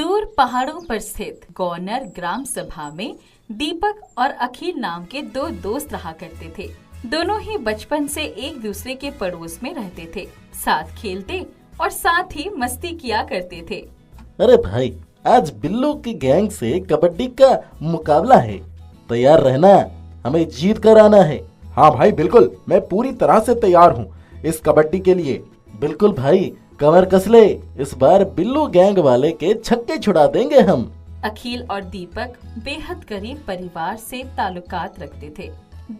दूर पहाड़ों पर स्थित गौनर ग्राम सभा में दीपक और अखिल नाम के दो दोस्त रहा करते थे। दोनों ही बचपन से एक दूसरे के पड़ोस में रहते थे, साथ खेलते और साथ ही मस्ती किया करते थे। अरे भाई, आज बिल्लू की गैंग से कबड्डी का मुकाबला है, तैयार रहना, हमें जीत कर आना है। हाँ भाई बिल्कुल, मैं पूरी तरह से तैयार हूँ इस कबड्डी के लिए। बिल्कुल भाई, कमर कस ले, इस बार बिल्लू गैंग वाले के छक्के छुड़ा देंगे हम। अखिल और दीपक बेहद गरीब परिवार से ताल्लुकात रखते थे।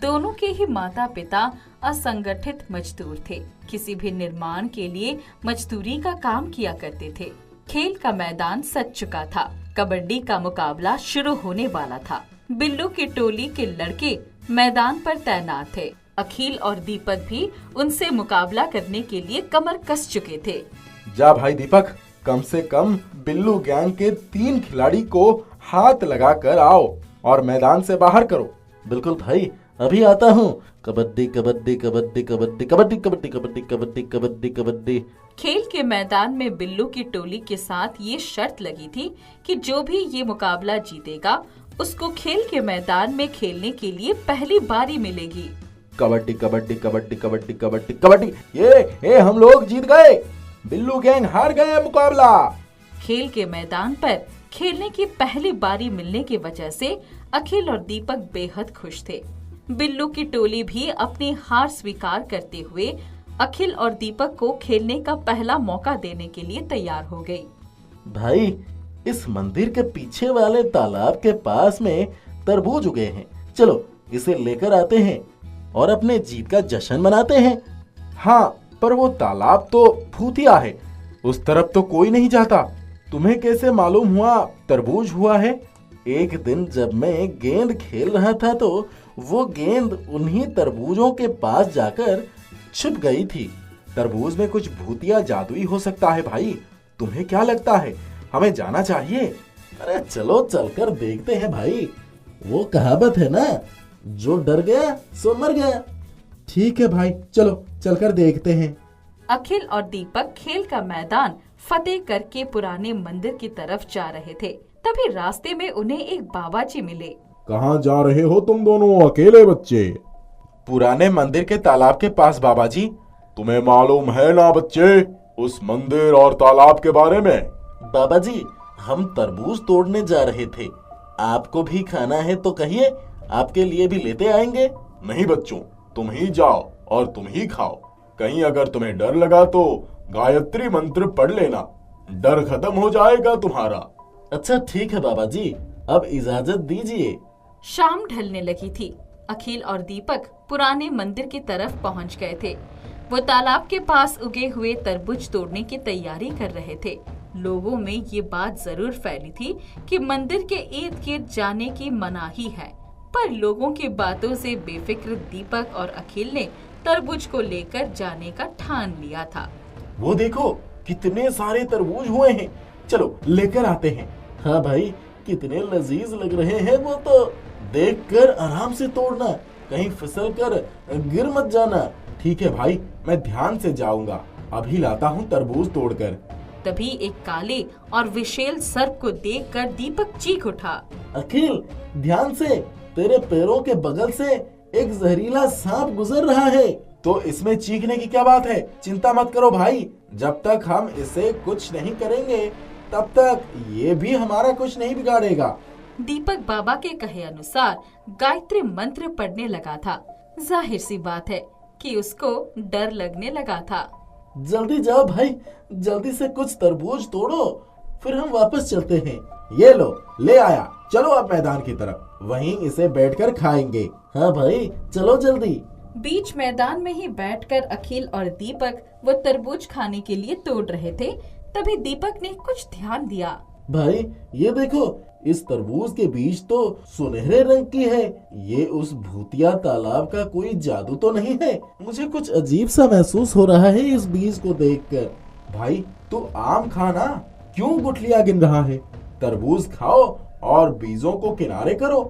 दोनों के ही माता पिता असंगठित मजदूर थे, किसी भी निर्माण के लिए मजदूरी का काम किया करते थे। खेल का मैदान सज चुका था, कबड्डी का मुकाबला शुरू होने वाला था। बिल्लू की टोली के लड़के मैदान पर तैनात थे। अखिल और दीपक भी उनसे मुकाबला करने के लिए कमर कस चुके थे। जा भाई दीपक, कम से कम बिल्लू गैंग के 3 खिलाड़ी को हाथ लगा कर आओ और मैदान से बाहर करो। बिल्कुल भाई, अभी आता हूँ। कबड्डी कबड्डी कबड्डी कबड्डी कबड्डी कबड्डी कबड्डी कबड्डी कबड्डी कबड्डी। खेल के मैदान में बिल्लू की टोली के साथ ये शर्त लगी थी कि जो भी ये मुकाबला जीतेगा उसको खेल के मैदान में खेलने के लिए पहली बारी मिलेगी। कबड्डी कबड्डी कबड्डी कबड्डी कबड्डी कबड्डी। ये हम लोग जीत गए, बिल्लू गैंग हार गए मुकाबला। खेल के मैदान पर खेलने की पहली बारी मिलने की वजह से अखिल और दीपक बेहद खुश थे। बिल्लू की टोली भी अपनी हार स्वीकार करते हुए अखिल और दीपक को खेलने का पहला मौका देने के लिए तैयार हो गई। भाई, इस मंदिर के पीछे वाले तालाब के पास में तरबूज उगे हैं, चलो इसे लेकर आते हैं और अपने जीत का जश्न मनाते हैं। हाँ, पर वो तालाब तो भूतिया है, उस तरफ तो कोई नहीं जाता। तुम्हें कैसे मालूम हुआ तरबूज हुआ है? एक दिन जब मैं गेंद खेल रहा था तो वो गेंद उन्हीं तरबूजों के पास जाकर छिप गई थी। तरबूज में कुछ भूतिया जादुई हो सकता है भाई, तुम्हें क्या लगता है, हमें जाना चाहिए? अरे चलो चलकर देखते हैं भाई, वो कहावत है ना, जो डर गया सो मर गया। ठीक है भाई, चलो चलकर देखते हैं। अखिल और दीपक खेल का मैदान फतेह करके पुराने मंदिर की तरफ जा रहे थे। तभी रास्ते में उन्हें एक बाबा जी मिले। कहाँ जा रहे हो तुम दोनों अकेले बच्चे? पुराने मंदिर के तालाब के पास बाबा जी। तुम्हें मालूम है ना बच्चे, उस मंदिर और तालाब के बारे में? बाबा जी, हम तरबूज तोड़ने जा रहे थे, आपको भी खाना है तो कहिए, आपके लिए भी लेते आएंगे। नहीं बच्चों, तुम ही जाओ और तुम ही खाओ। कहीं अगर तुम्हें डर लगा तो गायत्री मंत्र पढ़ लेना, डर खत्म हो जाएगा तुम्हारा। अच्छा ठीक है बाबा जी, अब इजाजत दीजिए। शाम ढलने लगी थी। अखिल और दीपक पुराने मंदिर की तरफ पहुंच गए थे। वो तालाब के पास उगे हुए तरबूज तोड़ने की तैयारी कर रहे थे। लोगों में ये बात जरूर फैली थी कि मंदिर के इर्द गिर्द जाने की मनाही है, पर लोगों की बातों से बेफिक्र दीपक और अखिल ने तरबूज को लेकर जाने का ठान लिया था। वो देखो, कितने सारे तरबूज हुए हैं, चलो लेकर आते हैं। हाँ भाई, कितने लजीज लग रहे हैं वो तो, देखकर आराम से तोड़ना, कहीं फिसल कर गिर मत जाना। ठीक है भाई, मैं ध्यान से जाऊंगा, अभी लाता हूँ तरबूज तोड़कर। तभी एक काले और विशेल सर्प को देखकर दीपक चीख उठा। अखिल, ध्यान से, तेरे पैरों के बगल से एक जहरीला सांप गुजर रहा है। तो इसमें चीखने की क्या बात है, चिंता मत करो भाई, जब तक हम इसे कुछ नहीं करेंगे तब तक ये भी हमारा कुछ नहीं बिगाड़ेगा। दीपक बाबा के कहे अनुसार गायत्री मंत्र पढ़ने लगा था। जाहिर सी बात है कि उसको डर लगने लगा था। जल्दी जाओ भाई, जल्दी से कुछ तरबूज तोड़ो, फिर हम वापस चलते हैं। ये लो, ले आया, चलो अब मैदान की तरफ, वहीं इसे बैठकर खाएंगे। हाँ भाई, चलो जल्दी। बीच मैदान में ही बैठकर अखिल और दीपक वो तरबूज खाने के लिए तोड़ रहे थे। तभी दीपक ने कुछ ध्यान दिया। भाई ये देखो, इस तरबूज के बीज तो सुनहरे रंग की है, ये उस भूतिया तालाब का कोई जादू तो नहीं है? मुझे कुछ अजीब सा महसूस हो रहा है इस बीज को देखकर। भाई तू आम खाना, क्यों गुठलियां गिन रहा है? तरबूज खाओ और बीजों को किनारे करो।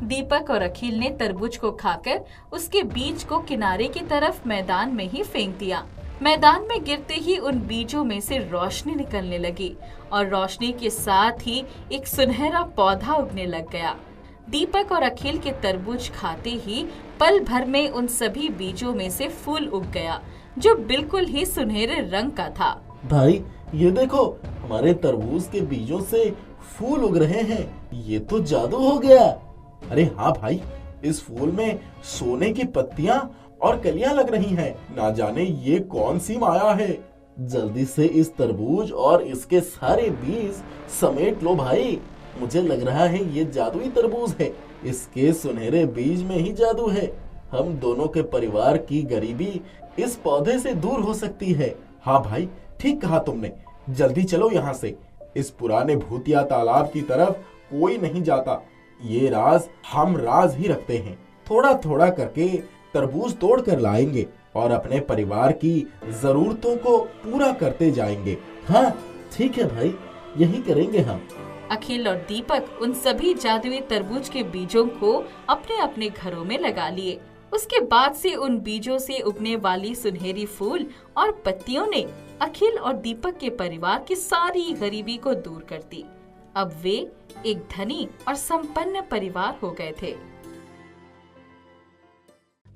दीपक और अखिल ने तरबूज को खाकर उसके बीज को किनारे की तरफ मैदान में ही फेंक दिया। मैदान में गिरते ही उन बीजों में से रोशनी निकलने लगी और रोशनी के साथ ही एक सुनहरा पौधा उगने लग गया। दीपक और अखिल के तरबूज खाते ही पल भर में उन सभी बीजों में से फूल उग गया जो बिल्कुल ही सुनहरे रंग का था। भाई ये देखो, हमारे तरबूज के बीजों से फूल उग रहे हैं। ये तो जादू हो गया। अरे हाँ भाई, इस फूल में सोने की पत्तियां और कलियां लग रही हैं। ना जाने ये कौन सी माया है। जल्दी से इस तरबूज और इसके सारे बीज समेट लो भाई। मुझे लग रहा है ये जादुई तरबूज है। इसके सुनहरे बीज में ही जादू है। हम दोनों के परिवार की गरीबी इस पौधे से दूर हो सकती है। हाँ भाई, ठीक कहा तुमने। जल्दी चलो यहाँ से। इस पुराने भूतिया तालाब की तरफ कोई नहीं जाता। ये राज हम राज ही रखते हैं। थोड़ा थोड़ा करके तरबूज तोड़ कर लाएंगे और अपने परिवार की जरूरतों को पूरा करते जाएंगे। हाँ ठीक है भाई, यही करेंगे हम। अखिल और दीपक उन सभी जादुई तरबूज के बीजों को अपने अपने घरों में लगा लिए। उसके बाद से उन बीजों से उगने वाली सुनहरी फूल और पत्तियों ने अखिल और दीपक के परिवार की सारी गरीबी को दूर कर दी। अब वे एक धनी और संपन्न परिवार हो गए थे।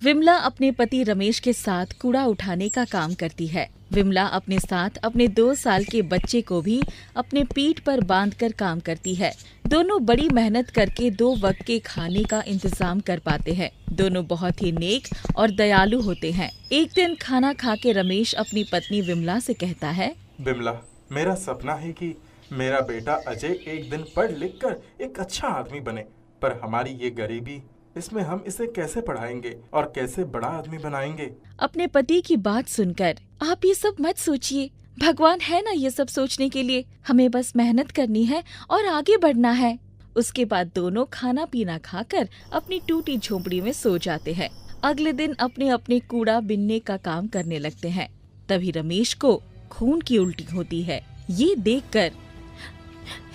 विमला अपने पति रमेश के साथ कूड़ा उठाने का काम करती है। विमला अपने साथ अपने 2 साल के बच्चे को भी अपने पीठ पर बांधकर काम करती है। दोनों बड़ी मेहनत करके 2 वक्त के खाने का इंतजाम कर पाते हैं। दोनों बहुत ही नेक और दयालु होते हैं। एक दिन खाना खा के रमेश अपनी पत्नी विमला से कहता है, विमला, मेरा सपना है कि मेरा बेटा अजय एक दिन पढ़ लिख कर एक अच्छा आदमी बने, पर हमारी ये गरीबी, इसमें हम इसे कैसे पढ़ाएंगे और कैसे बड़ा आदमी बनाएंगे। अपने पति की बात सुनकर आप ये सब मत सोचिए। भगवान है ना ये सब सोचने के लिए। हमें बस मेहनत करनी है और आगे बढ़ना है। उसके बाद दोनों खाना पीना खाकर अपनी टूटी झोपड़ी में सो जाते हैं। अगले दिन अपने अपने कूड़ा बिनने का काम करने लगते हैं। तभी रमेश को खून की उल्टी होती है। ये देखकर,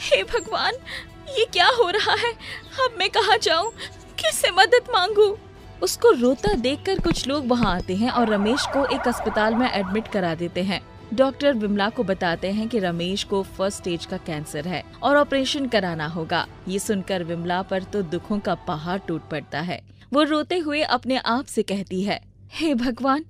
हे भगवान, ये क्या हो रहा है? अब मैं कहाँ जाऊँ? किससे मदद मांगू? उसको रोता देखकर कुछ लोग वहाँ आते हैं और रमेश को एक अस्पताल में एडमिट करा देते हैं। डॉक्टर विमला को बताते हैं कि रमेश को 1st स्टेज का कैंसर है और ऑपरेशन कराना होगा। ये सुनकर विमला पर तो दुखों का पहाड़ टूट पड़ता है। वो रोते हुए अपने आप से कहती है, हे भगवान,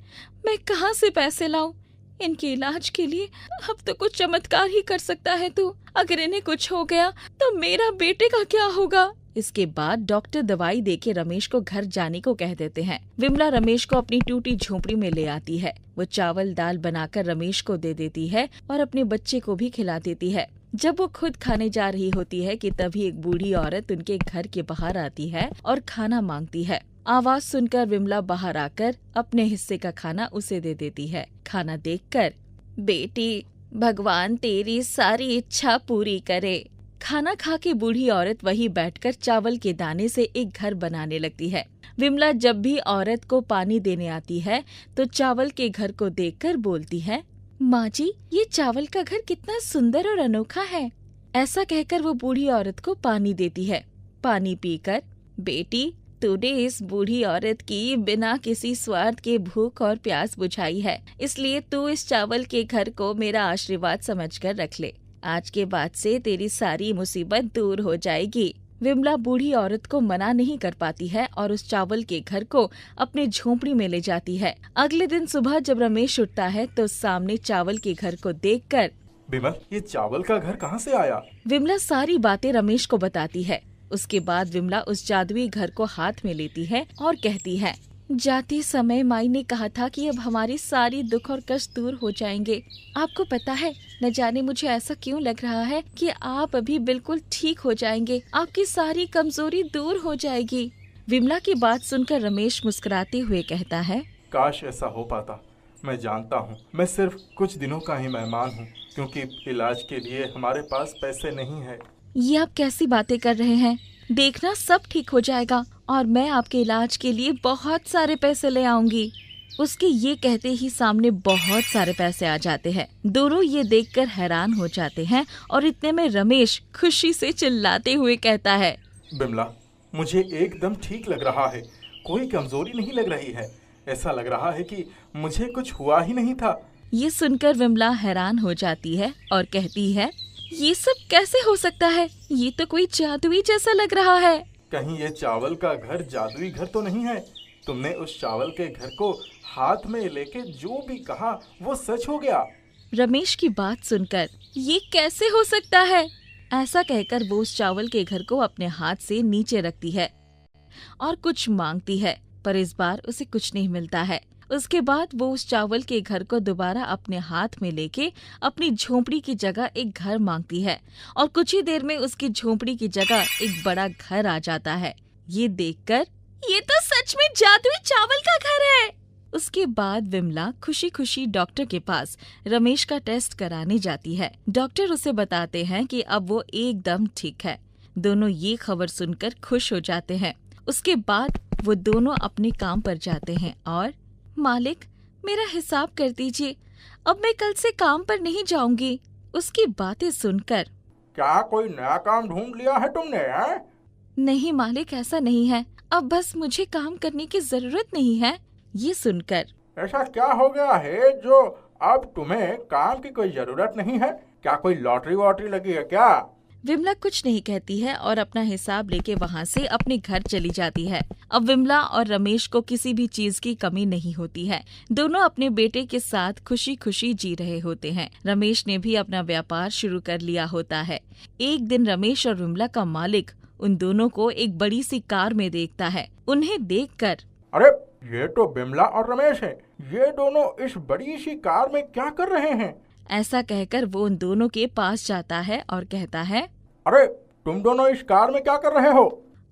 मैं कहाँ से पैसे लाऊं? इनके इलाज के लिए अब तो कुछ चमत्कार ही कर सकता है तू। अगर इन्हें कुछ हो गया तो मेरा बेटे का क्या होगा? इसके बाद डॉक्टर दवाई देके रमेश को घर जाने को कह देते हैं। विमला रमेश को अपनी टूटी झोपड़ी में ले आती है। वो चावल दाल बनाकर रमेश को दे देती है और अपने बच्चे को भी खिला देती है। जब वो खुद खाने जा रही होती है कि तभी एक बूढ़ी औरत उनके घर के बाहर आती है और खाना मांगती है। आवाज सुनकर विमला बाहर आकर अपने हिस्से का खाना उसे दे देती है। खाना देखकर, बेटी, भगवान तेरी सारी इच्छा पूरी करे। खाना खा के बूढ़ी औरत वहीं बैठकर चावल के दाने से एक घर बनाने लगती है। विमला जब भी औरत को पानी देने आती है तो चावल के घर को देखकर बोलती है, माँ जी, ये चावल का घर कितना सुंदर और अनोखा है। ऐसा कहकर वो बूढ़ी औरत को पानी देती है। पानी पीकर, बेटी, तूने इस बूढ़ी औरत की बिना किसी स्वार्थ के भूख और प्यास बुझाई है, इसलिए तू इस चावल के घर को मेरा आशीर्वाद समझकर रख ले। आज के बाद से तेरी सारी मुसीबत दूर हो जाएगी। विमला बूढ़ी औरत को मना नहीं कर पाती है और उस चावल के घर को अपने झोपड़ी में ले जाती है। अगले दिन सुबह जब रमेश उठता है तो सामने चावल के घर को देखकर, विमल, ये चावल का घर कहाँ से आया? विमला सारी बातें रमेश को बताती है। उसके बाद विमला उस जादुई घर को हाथ में लेती है और कहती है, जाते समय माई ने कहा था कि अब हमारी सारी दुख और कष्ट दूर हो जाएंगे। आपको पता है, न जाने मुझे ऐसा क्यों लग रहा है कि आप अभी बिल्कुल ठीक हो जाएंगे। आपकी सारी कमजोरी दूर हो जाएगी। विमला की बात सुनकर रमेश मुस्कुराते हुए कहता है, काश ऐसा हो पाता। मैं जानता हूँ मैं सिर्फ कुछ दिनों का ही मेहमान हूँ, क्योंकि इलाज के लिए हमारे पास पैसे नहीं है। ये आप कैसी बातें कर रहे हैं? देखना, सब ठीक हो जाएगा और मैं आपके इलाज के लिए बहुत सारे पैसे ले आऊंगी। उसके ये कहते ही सामने बहुत सारे पैसे आ जाते हैं। दोनों ये देखकर हैरान हो जाते हैं और इतने में रमेश खुशी से चिल्लाते हुए कहता है, बिमला, मुझे एकदम ठीक लग रहा है। कोई कमजोरी नहीं लग रही है। ऐसा लग रहा है कि मुझे कुछ हुआ ही नहीं था। ये सुनकर विमला हैरान हो जाती है और कहती है, ये सब कैसे हो सकता है? ये तो कोई जादुई जैसा लग रहा है। कहीं ये चावल का घर जादुई घर तो नहीं है? तुमने उस चावल के घर को हाथ में लेके जो भी कहा वो सच हो गया। रमेश की बात सुनकर ये कैसे हो सकता है, ऐसा कहकर वो उस चावल के घर को अपने हाथ से नीचे रखती है और कुछ मांगती है, पर इस बार उसे कुछ नहीं मिलता है। उसके बाद वो उस चावल के घर को दोबारा अपने हाथ में लेके अपनी झोपड़ी की जगह एक घर मांगती है और कुछ ही देर में उसकी झोपड़ी की जगह एक बड़ा घर आ जाता है। ये देखकर ये तो सच में जादुई चावल का घर है। उसके बाद विमला खुशी खुशी डॉक्टर के पास रमेश का टेस्ट कराने जाती है। डॉक्टर उसे बताते हैं कि अब वो एकदम ठीक है। दोनों ये खबर सुनकर खुश हो जाते हैं। उसके बाद वो दोनों अपने काम पर जाते हैं और मालिक, मेरा हिसाब कर दीजिए, अब मैं कल से काम पर नहीं जाऊंगी। उसकी बातें सुनकर, क्या कोई नया काम ढूंढ लिया है तुमने? है? नहीं मालिक, ऐसा नहीं है, अब बस मुझे काम करने की जरूरत नहीं है। ये सुनकर, ऐसा क्या हो गया है जो अब तुम्हें काम की कोई जरूरत नहीं है? क्या कोई लॉटरी वॉटरी लगी है क्या? विमला कुछ नहीं कहती है और अपना हिसाब लेके वहाँ से अपने घर चली जाती है। अब विमला और रमेश को किसी भी चीज की कमी नहीं होती है। दोनों अपने बेटे के साथ खुशी खुशी जी रहे होते हैं। रमेश ने भी अपना व्यापार शुरू कर लिया होता है। एक दिन रमेश और विमला का मालिक उन दोनों को एक बड़ी सी कार में देखता है। उन्हें देखकर, अरे ये तो बिमला और रमेश हैं। ये दोनों इस बड़ी सी कार में क्या कर रहे हैं? ऐसा कहकर वो उन दोनों के पास जाता है और कहता है, अरे तुम दोनों इस कार में क्या कर रहे हो?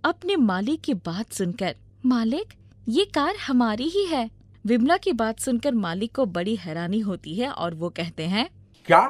अपने मालिक की बात सुनकर, मालिक ये कार हमारी ही है। विमला की बात सुनकर मालिक को बड़ी हैरानी होती है और वो कहते हैं, क्या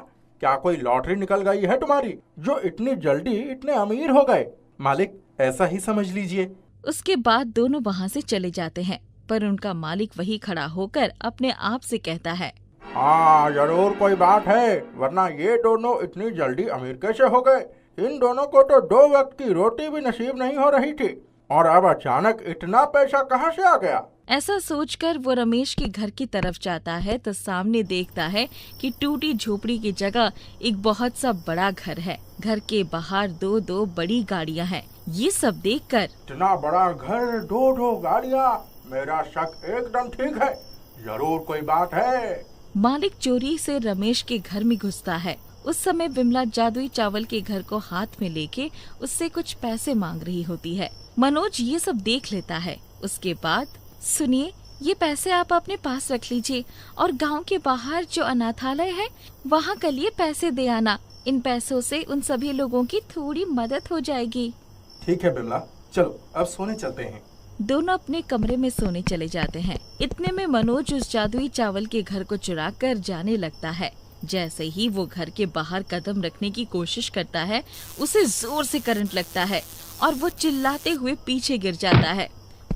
क्या कोई लॉटरी निकल गई है तुम्हारी जो इतनी जल्दी इतने अमीर हो गए? मालिक ऐसा ही समझ लीजिए। उसके बाद दोनों वहाँ से चले जाते हैं, पर उनका मालिक वही खड़ा होकर अपने आप से कहता है, हाँ जरूर कोई बात है, वरना ये दोनों इतनी जल्दी अमीर कैसे हो गए? इन दोनों को तो 2 वक्त की रोटी भी नसीब नहीं हो रही थी और अब अचानक इतना पैसा कहाँ से आ गया? ऐसा सोचकर वो रमेश के घर की तरफ जाता है तो सामने देखता है कि टूटी झोपड़ी की जगह एक बहुत सा बड़ा घर है। घर के बाहर 2 बड़ी गाड़ियाँ हैं। ये सब देखकर, इतना बड़ा घर, 2 गाड़ियाँ, मेरा शक एकदम ठीक है, जरूर कोई बात है। मालिक चोरी से रमेश के घर में घुसता है। उस समय विमला जादुई चावल के घर को हाथ में लेके उससे कुछ पैसे मांग रही होती है। मनोज ये सब देख लेता है। उसके बाद, सुनिए, ये पैसे आप अपने पास रख लीजिए और गांव के बाहर जो अनाथालय है वहाँ कल ये पैसे दे आना। इन पैसों से उन सभी लोगों की थोड़ी मदद हो जाएगी। ठीक है बिमला, चलो अब सोने चलते हैं। दोनों अपने कमरे में सोने चले जाते हैं। इतने में मनोज उस जादुई चावल के घर को चुरा कर जाने लगता है। जैसे ही वो घर के बाहर कदम रखने की कोशिश करता है, उसे जोर से करंट लगता है और वो चिल्लाते हुए पीछे गिर जाता है।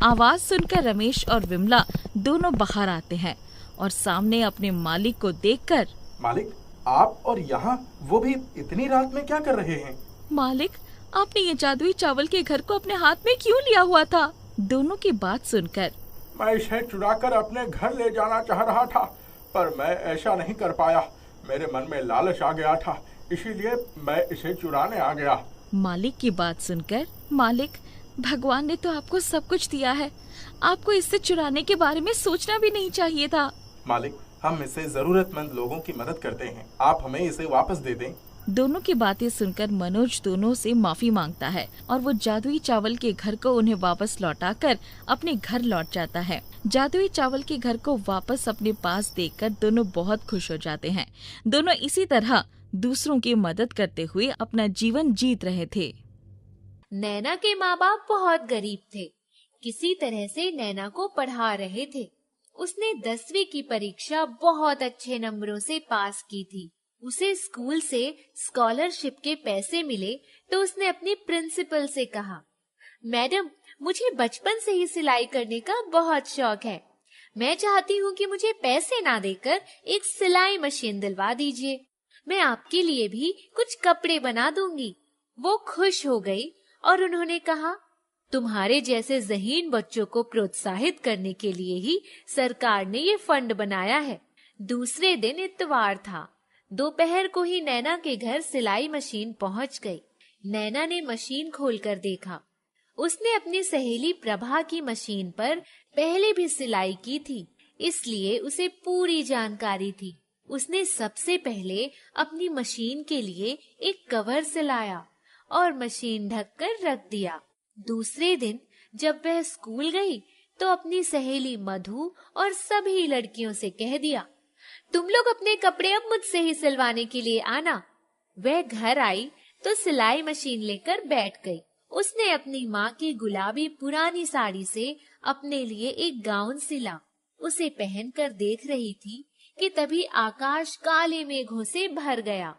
आवाज सुनकर रमेश और विमला दोनों बाहर आते हैं और सामने अपने मालिक को देखकर, मालिक आप और यहाँ वो भी इतनी रात में क्या कर रहे हैं? मालिक, आपने ये जादुई चावल के घर को अपने हाथ में क्यों लिया हुआ था? दोनों की बात सुनकर, मैं इसे चुराकर अपने घर ले जाना चाह रहा था, पर मैं ऐसा नहीं कर पाया। मेरे मन में लालच आ गया था, इसीलिए मैं इसे चुराने आ गया। मालिक की बात सुनकर, मालिक, भगवान ने तो आपको सब कुछ दिया है, आपको इससे चुराने के बारे में सोचना भी नहीं चाहिए था। मालिक, हम इसे जरूरतमंद लोगों की मदद करते हैं, आप हमें इसे वापस दे दें। दोनों की बातें सुनकर मनोज दोनों से माफी मांगता है और वो जादुई चावल के घर को उन्हें वापस लौटाकर अपने घर लौट जाता है। जादुई चावल के घर को वापस अपने पास देखकर दोनों बहुत खुश हो जाते हैं। दोनों इसी तरह दूसरों की मदद करते हुए अपना जीवन जीत रहे थे। नैना के माँ बाप बहुत गरीब थे। किसी तरह से नैना को पढ़ा रहे थे। उसने 10वीं की परीक्षा बहुत अच्छे नंबरों से पास की थी। उसे स्कूल से स्कॉलरशिप के पैसे मिले तो उसने अपनी प्रिंसिपल से कहा, मैडम, मुझे बचपन से ही सिलाई करने का बहुत शौक है। मैं चाहती हूँ कि मुझे पैसे ना देकर एक सिलाई मशीन दिलवा दीजिए। मैं आपके लिए भी कुछ कपड़े बना दूंगी। वो खुश हो गई और उन्होंने कहा, तुम्हारे जैसे ज़हीन बच्चों को प्रोत्साहित करने के लिए ही सरकार ने ये फंड बनाया है। दूसरे दिन इतवार था। दोपहर को ही नैना के घर सिलाई मशीन पहुंच गई। नैना ने मशीन खोलकर देखा। उसने अपनी सहेली प्रभा की मशीन पर पहले भी सिलाई की थी, इसलिए उसे पूरी जानकारी थी। उसने सबसे पहले अपनी मशीन के लिए एक कवर सिलाया और मशीन ढककर रख दिया। दूसरे दिन जब वह स्कूल गई तो अपनी सहेली मधु और सभी लड़कियों से कह दिया, तुम लोग अपने कपड़े अब मुझसे ही सिलवाने के लिए आना। वह घर आई तो सिलाई मशीन लेकर बैठ गई। उसने अपनी माँ की गुलाबी पुरानी साड़ी से अपने लिए एक गाउन सिला। उसे पहनकर देख रही थी कि तभी आकाश काले मेघों से भर गया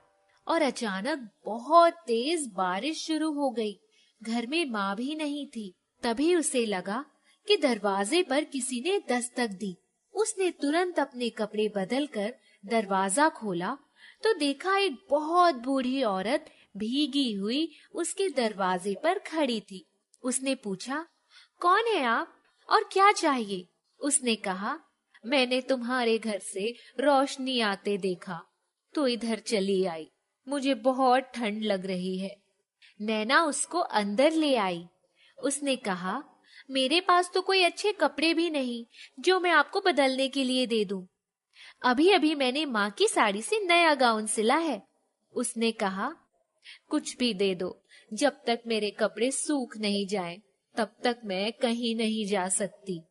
और अचानक बहुत तेज बारिश शुरू हो गई। घर में माँ भी नहीं थी। तभी उसे लगा कि दरवाजे पर किसी ने दस्तक दी। उसने तुरंत अपने कपड़े बदलकर दरवाजा खोला तो देखा एक बहुत बूढ़ी औरत भीगी हुई उसके दरवाजे पर खड़ी थी। उसने पूछा, कौन है आप और क्या चाहिए? उसने कहा, मैंने तुम्हारे घर से रोशनी आते देखा तो इधर चली आई। मुझे बहुत ठंड लग रही है। नैना उसको अंदर ले आई। उसने कहा, मेरे पास तो कोई अच्छे कपड़े भी नहीं जो मैं आपको बदलने के लिए दे दूं। अभी अभी मैंने माँ की साड़ी से नया गाउन सिला है। उसने कहा, कुछ भी दे दो, जब तक मेरे कपड़े सूख नहीं जाएं, तब तक मैं कहीं नहीं जा सकती।